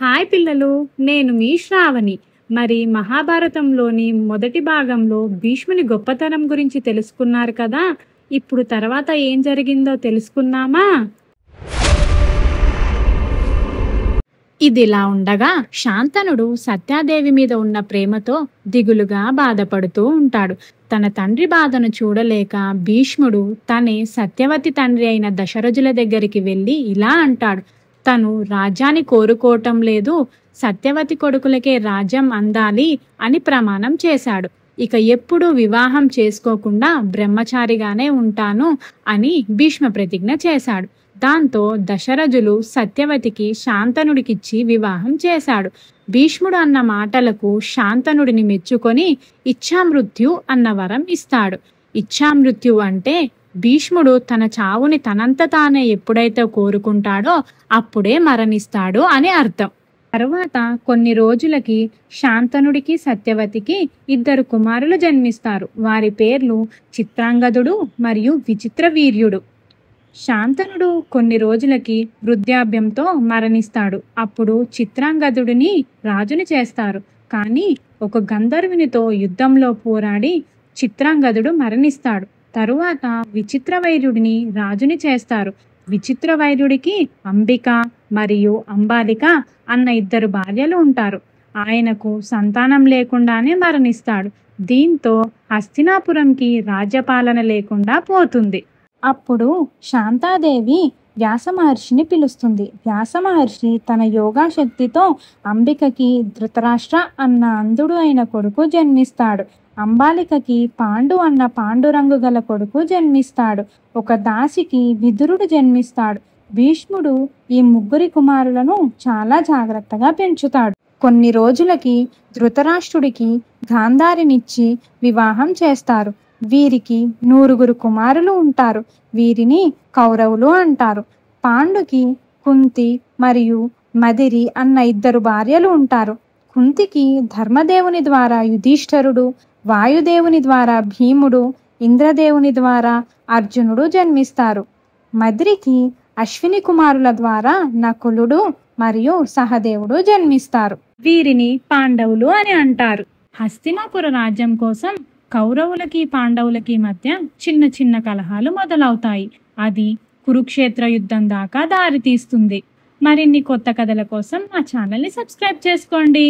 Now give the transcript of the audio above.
Hi పిల్లలు, నేను మీ శ్రావణి. మరి మహాభారతంలోని మొదటి భాగంలో భీష్ముని గొప్పతనం గురించి తెలుసుకున్నారు కదా. ఇప్పుడు తర్వాత ఏం జరిగిందో తెలుసుకుందామా? ఇదిలా ఉండగా శాంతనుడు సత్యాదేవి మీద ఉన్న ప్రేమతో దిగులుగా బాధపడుతూ ఉంటాడు. తన తండ్రి బాధను చూడలేక భీష్ముడు తనే సత్యవతి తండ్రి అయిన దశరథుల దగ్గరికి వెళ్ళి ఇలా అంటాడు. తను రాజ్యాన్ని కోరుకోవటం లేదు, సత్యవతి కొడుకులకే రాజ్యం అందాలి అని ప్రమాణం చేశాడు. ఇక ఎప్పుడూ వివాహం చేసుకోకుండా బ్రహ్మచారిగానే ఉంటాను అని భీష్మ ప్రతిజ్ఞ చేశాడు. దాంతో దశరథులు సత్యవతికి శాంతనుడికిచ్చి వివాహం చేశాడు. భీష్ముడు అన్న మాటలకు శాంతనుడిని మెచ్చుకొని ఇచ్ఛామృత్యు అన్న వరం ఇస్తాడు. ఇచ్ఛామృత్యు అంటే భీష్ముడు తన చావుని తనంత తానే ఎప్పుడైతే కోరుకుంటాడో అప్పుడే మరణిస్తాడు అని అర్థం. తరువాత కొన్ని రోజులకి శాంతనుడికి సత్యవతికి 2 కుమారులు జన్మిస్తారు. వారి పేర్లు చిత్రాంగదుడు మరియు విచిత్రవీర్యుడు. శాంతనుడు కొన్ని రోజులకి వృద్ధాప్యంతో మరణిస్తాడు. అప్పుడు చిత్రాంగదుడిని రాజుని చేస్తారు. కానీ ఒక గంధర్వునితో యుద్ధంలో పోరాడి చిత్రాంగదుడు మరణిస్తాడు. తరువాత విచిత్రవైర్యుడిని రాజుని చేస్తారు. విచిత్రవైర్యుడికి అంబిక మరియు అంబాలిక అన్న 2 భార్యలు ఉంటారు. ఆయనకు సంతానం లేకుండానే మరణిస్తాడు. దీంతో హస్తినాపురంకి రాజ్యపాలన లేకుండా పోతుంది. అప్పుడు శాంతాదేవి వ్యాస మహర్షిని పిలుస్తుంది. వ్యాస మహర్షి తన యోగా శక్తితో అంబికకి ధృతరాష్ట్ర అన్న అంధుడు అయిన కొడుకు జన్మిస్తాడు. అంబాలికకి పాండు అన్న పాండురంగు గల కొడుకు జన్మిస్తాడు. ఒక దాసికి విదురుడు జన్మిస్తాడు. భీష్ముడు ఈ 3 కుమారులను చాలా జాగ్రత్తగా పెంచుతాడు. కొన్ని రోజులకి ధృతరాష్ట్రుడికి గాంధారినిచ్చి వివాహం చేస్తారు. వీరికి 9 కుమారులు ఉంటారు. వీరిని కౌరవులు అంటారు. పాండుకి కుంతి మరియు మదిరి అన్న 2 భార్యలు ఉంటారు. కుంతికి ధర్మదేవుని ద్వారా యుధిష్ఠరుడు, వాయుదేవుని ద్వారా భీముడు, ఇంద్రదేవుని ద్వారా అర్జునుడు జన్మిస్తారు. మద్రికి అశ్విని కుమారుల ద్వారా నకులుడు మరియు సహదేవుడు జన్మిస్తారు. వీరిని పాండవులు అని అంటారు. హస్తినాపుర రాజ్యం కోసం కౌరవులకి పాండవులకి మధ్య చిన్న చిన్న కలహాలు మొదలవుతాయి. అది కురుక్షేత్ర యుద్ధం దాకా దారితీస్తుంది. మరిన్ని కొత్త కథల కోసం మా ఛానల్ని సబ్స్క్రైబ్ చేసుకోండి.